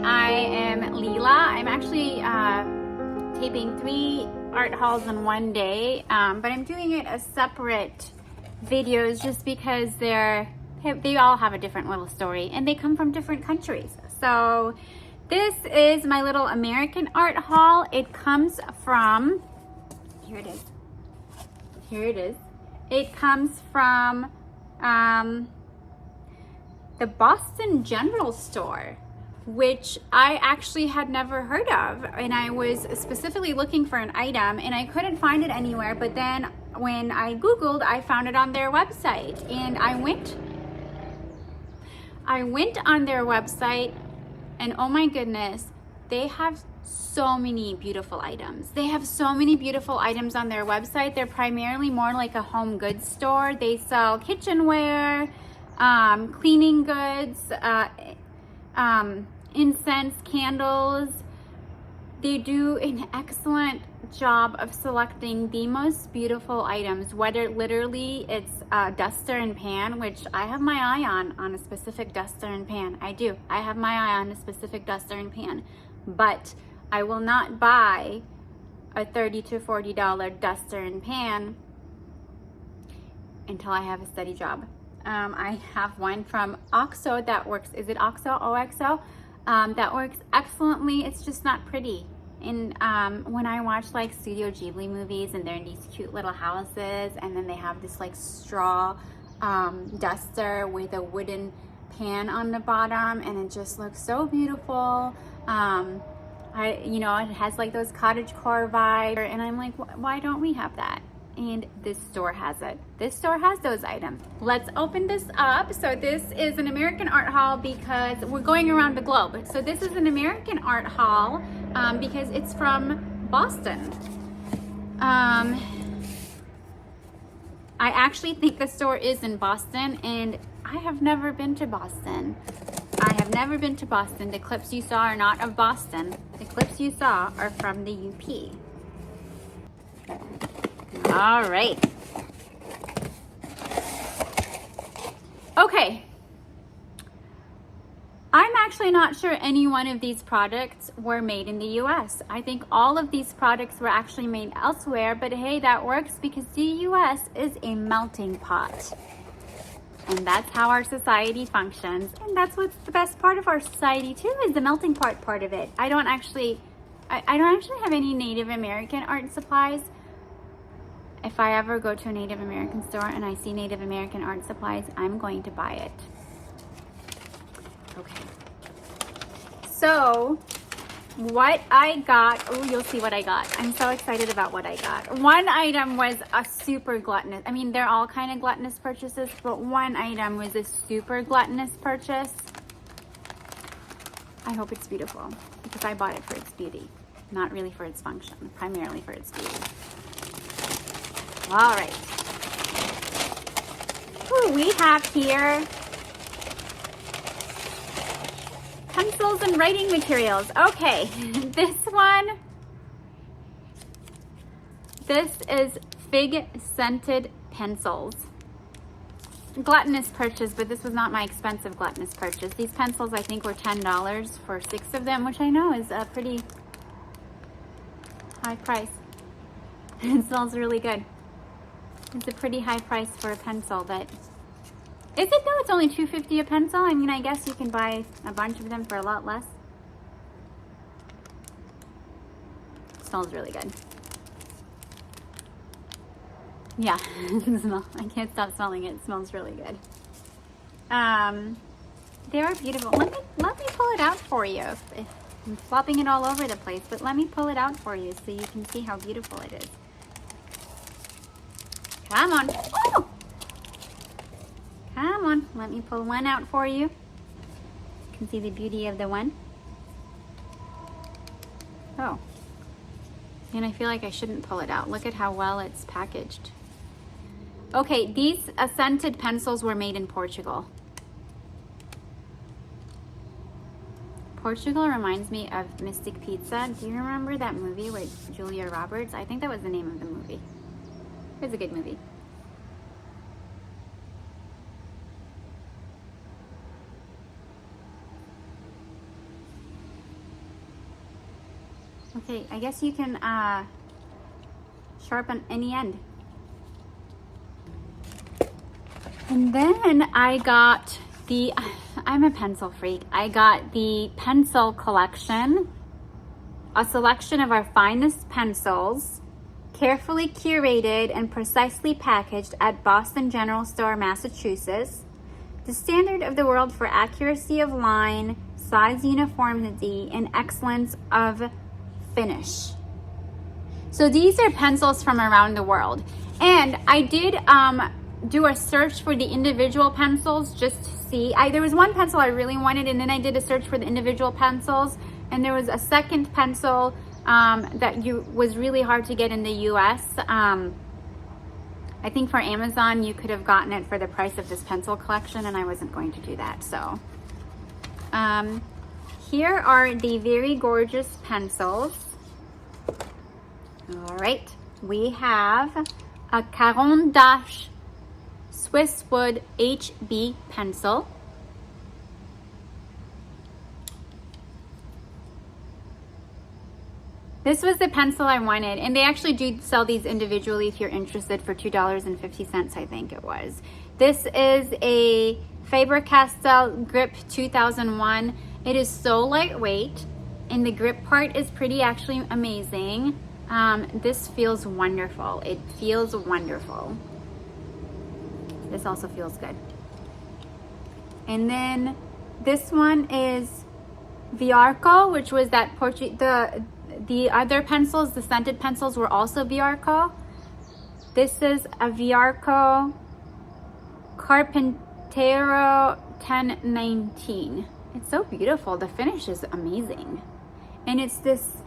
I am Leela. I'm actually taping 3 art hauls in one day, but I'm doing it as separate videos just because they all have a different little story and they come from different countries. So this is my little American art haul. It comes from, here it is. It comes from the Boston General Store, which I actually had never heard of, and I was specifically looking for an item and I couldn't find it anywhere. But then when I Googled, I found it on their website, and I went on their website, and oh my goodness, they have so many beautiful items. They have so many beautiful items on their website. They're primarily more like a home goods store. They sell kitchenware, cleaning goods, incense, candles. They do an excellent job of selecting the most beautiful items, whether literally it's a duster and pan, which I have my eye on a specific duster and pan. I have my eye on a specific duster and pan, but I will not buy a $30 to $40 duster and pan until I have a steady job. I have one from OXO that works. Is it OXO? OXO? That works excellently. It's just not pretty. And when I watch like Studio Ghibli movies and they're in these cute little houses, and then they have this like straw duster with a wooden pan on the bottom, and it just looks so beautiful. It has like those cottagecore vibe, and I'm like, why don't we have that? And this store has it. This store has those items. Let's open this up. So this is an American art haul because we're going around the globe. So this is an American art haul because it's from Boston. I actually think the store is in Boston, and I have never been to Boston. The clips you saw are not of Boston. The clips you saw are from the UP. All right. Okay. I'm actually not sure any one of these products were made in the US. I think all of these products were actually made elsewhere, but hey, that works because the US is a melting pot. And that's how our society functions. And that's what's the best part of our society too, is the melting pot part of it. I don't actually have any Native American art supplies. If I ever go to a Native American store and I see Native American art supplies, I'm going to buy it. Okay. So, what I got, oh, you'll see what I got. I'm so excited about what I got. One item was a super gluttonous, they're all kind of gluttonous purchases, but one item was a super gluttonous purchase. I hope it's beautiful because I bought it for its beauty, not really for its function, primarily for its beauty. All right. Ooh, we have here pencils and writing materials. Okay, this is fig scented pencils. Gluttonous purchase, but this was not my expensive gluttonous purchase. These pencils I think were $10 for 6 of them, which I know is a pretty high price. It smells really good. It's a pretty high price for a pencil, but is it though? It's only $2.50 a pencil. I guess you can buy a bunch of them for a lot less. It smells really good. Yeah, I can't stop smelling it. It smells really good. They are beautiful. Let me pull it out for you. If I'm flopping it all over the place, but let me pull it out for you so you can see how beautiful it is. Come on. Oh! Come on. Let me pull one out for you. You can see the beauty of the one. Oh. And I feel like I shouldn't pull it out. Look at how well it's packaged. Okay, these scented pencils were made in Portugal. Portugal reminds me of Mystic Pizza. Do you remember that movie with Julia Roberts? I think that was the name of the movie. It was a good movie. Okay, I guess you can sharpen any end. And then I got the, I'm a pencil freak. I got the pencil collection, a selection of our finest pencils, carefully curated and precisely packaged at Boston General Store, Massachusetts. The standard of the world for accuracy of line, size uniformity, and excellence of finish. So these are pencils from around the world. And I did do a search for the individual pencils just to see. There was one pencil I really wanted, and then I did a search for the individual pencils, and there was a second pencil that was really hard to get in the US. I think for Amazon you could have gotten it for the price of this pencil collection, and I wasn't going to do that. So here are the very gorgeous pencils. All right, we have a Caron d'Ache Swiss Wood HB pencil. This was the pencil I wanted, and they actually do sell these individually if you're interested for $2.50, I think it was. This is a Faber Castell Grip 2001. It is so lightweight, and the grip part is pretty actually amazing. This feels wonderful. It feels wonderful. This also feels good. And then this one is Viarco, which was that the other pencils, the scented pencils, were also Viarco. This is a Viarco Carpentero 1019. It's so beautiful. The finish is amazing. And it's this,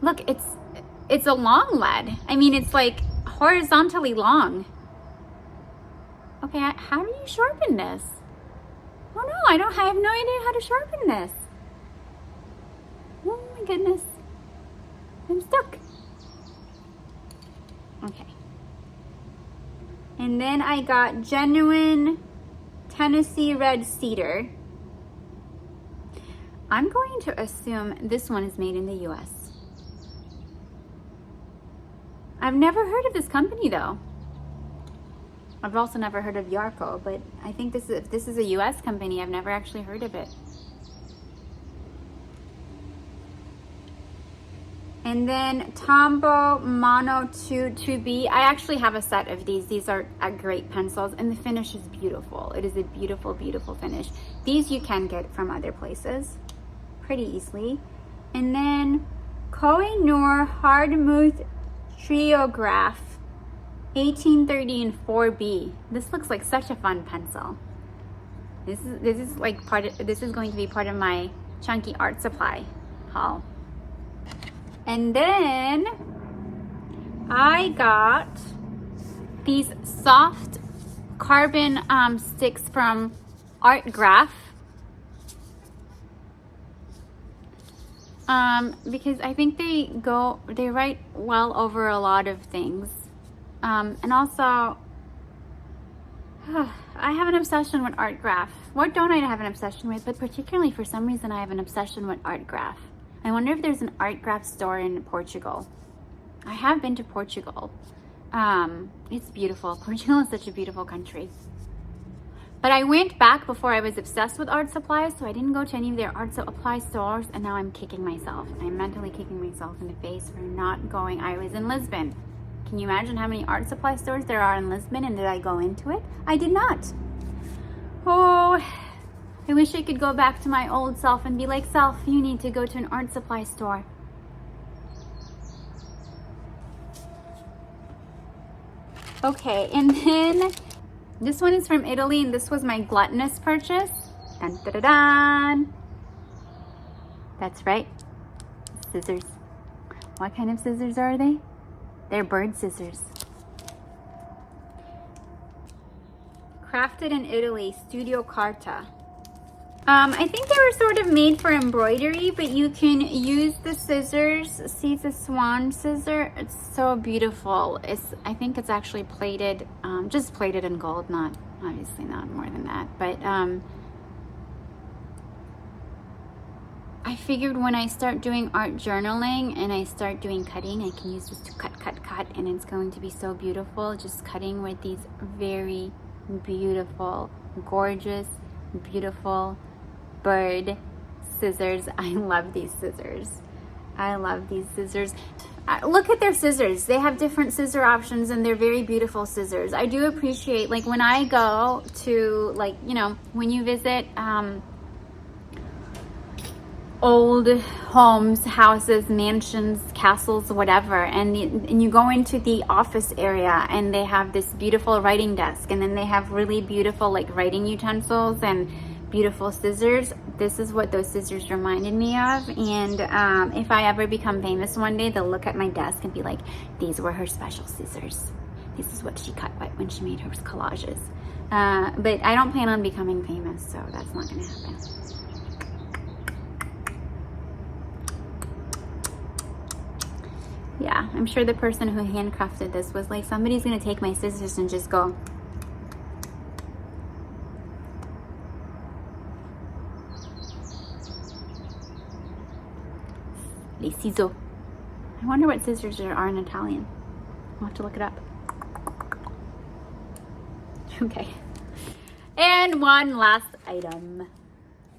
look, it's a long lead. I mean, it's like horizontally long. Okay, how do you sharpen this? Oh no, I have no idea how to sharpen this. Oh my goodness. I'm stuck. Okay. And then I got genuine Tennessee red cedar. I'm going to assume this one is made in the US. I've never heard of this company though. I've also never heard of Yarco, but I think this is a US company. I've never actually heard of it. And then Tombow Mono 2B. I actually have a set of these. These are great pencils, and the finish is beautiful. It is a beautiful, beautiful finish. These you can get from other places pretty easily. And then Koh-i-noor Hardmouth Triograph 1830 in 4B. This looks like such a fun pencil. This is like this is going to be part of my chunky art supply haul. And then I got these soft carbon sticks from Art Graf. Because I think they write well over a lot of things. And also, I have an obsession with Art Graf. What don't I have an obsession with? But particularly for some reason, I have an obsession with Art Graf. I wonder if there's an Art Graf store in Portugal. I have been to Portugal. It's beautiful. Portugal is such a beautiful country. But I went back before I was obsessed with art supplies, so I didn't go to any of their art supply stores, and now I'm kicking myself. I'm mentally kicking myself in the face for not going. I was in Lisbon. Can you imagine how many art supply stores there are in Lisbon, and did I go into it? I did not. Oh, I wish I could go back to my old self and be like, self, you need to go to an art supply store. Okay, and then this one is from Italy, and this was my gluttonous purchase. Dun, dun, dun, dun. That's right, scissors. What kind of scissors are they? They're bird scissors. Crafted in Italy, Studio Carta. I think they were sort of made for embroidery, but you can use the scissors. See, it's a swan scissor. It's so beautiful. I think it's actually plated, just plated in gold, not, obviously not more than that. But I figured when I start doing art journaling and I start doing cutting, I can use this to cut, and it's going to be so beautiful, just cutting with these very beautiful, gorgeous, beautiful bird scissors. I love these scissors. I love these scissors. Look at their scissors. They have different scissor options and they're very beautiful scissors. I do appreciate, like when I go to, like, you know, when you visit old homes, houses, mansions, castles, whatever, and you go into the office area and they have this beautiful writing desk, and then they have really beautiful like writing utensils and beautiful scissors. This is what those scissors reminded me of. And if I ever become famous one day, they'll look at my desk and be like, these were her special scissors. This is what she cut when she made her collages. But I don't plan on becoming famous, so that's not gonna happen. Yeah, I'm sure the person who handcrafted this was like, somebody's gonna take my scissors and just go. Les ciseaux. I wonder what scissors are in Italian. I'll have to look it up. Okay. And one last item.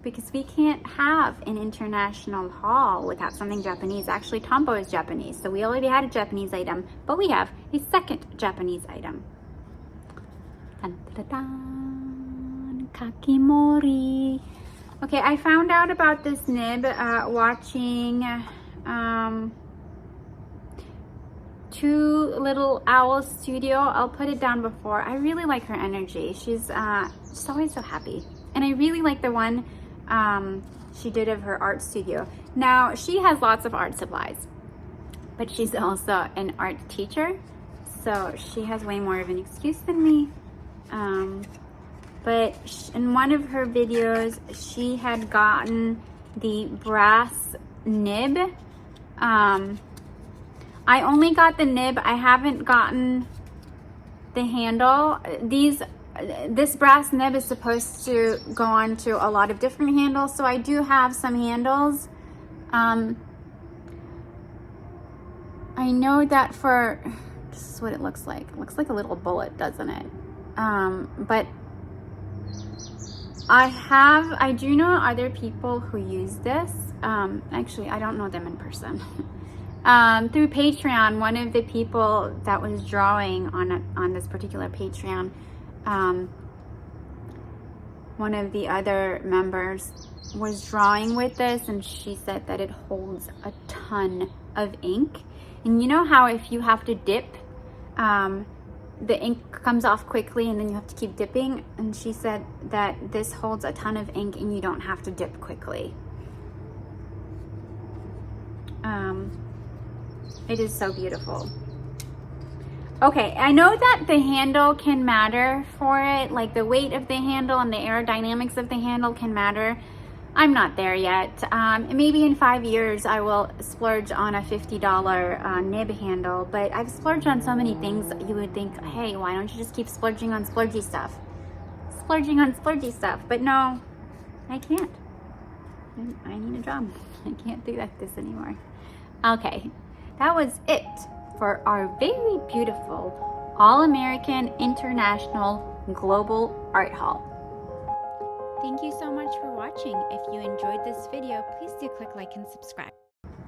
Because we can't have an international haul without something Japanese. Actually, Tombow is Japanese, so we already had a Japanese item, but we have a second Japanese item. Dun, dun, dun, kakimori. Okay, I found out about this nib watching Two Little Owls Studio. I'll put it down before. I really like her energy. She's just always so happy. And I really like the one she did of her art studio. Now, she has lots of art supplies, but she's also an art teacher, so she has way more of an excuse than me. But in one of her videos, she had gotten the brass nib. I only got the nib. I haven't gotten the handle. This brass nib is supposed to go on to a lot of different handles, so I do have some handles. I know that for, this is what it looks like. It looks like a little bullet, doesn't it? But I do know other people who use this. Actually, I don't know them in person. Through Patreon, one of the people that was drawing on this particular Patreon, one of the other members was drawing with this, and she said that it holds a ton of ink. And you know how if you have to dip, the ink comes off quickly and then you have to keep dipping? And she said that this holds a ton of ink and you don't have to dip quickly. It is so beautiful. Okay, I know that the handle can matter for it, like the weight of the handle and the aerodynamics of the handle can matter. I'm not there yet. Maybe in 5 years I will splurge on a $50 nib handle, but I've splurged on so many things that you would think, hey, why don't you just keep splurging on splurgy stuff? Splurging on splurgy stuff, but no, I can't. I need a job. I can't do this anymore. Okay, that was it for our very beautiful All-American International Global Art Haul. Thank you so much for watching. If you enjoyed this video, please do click like and subscribe.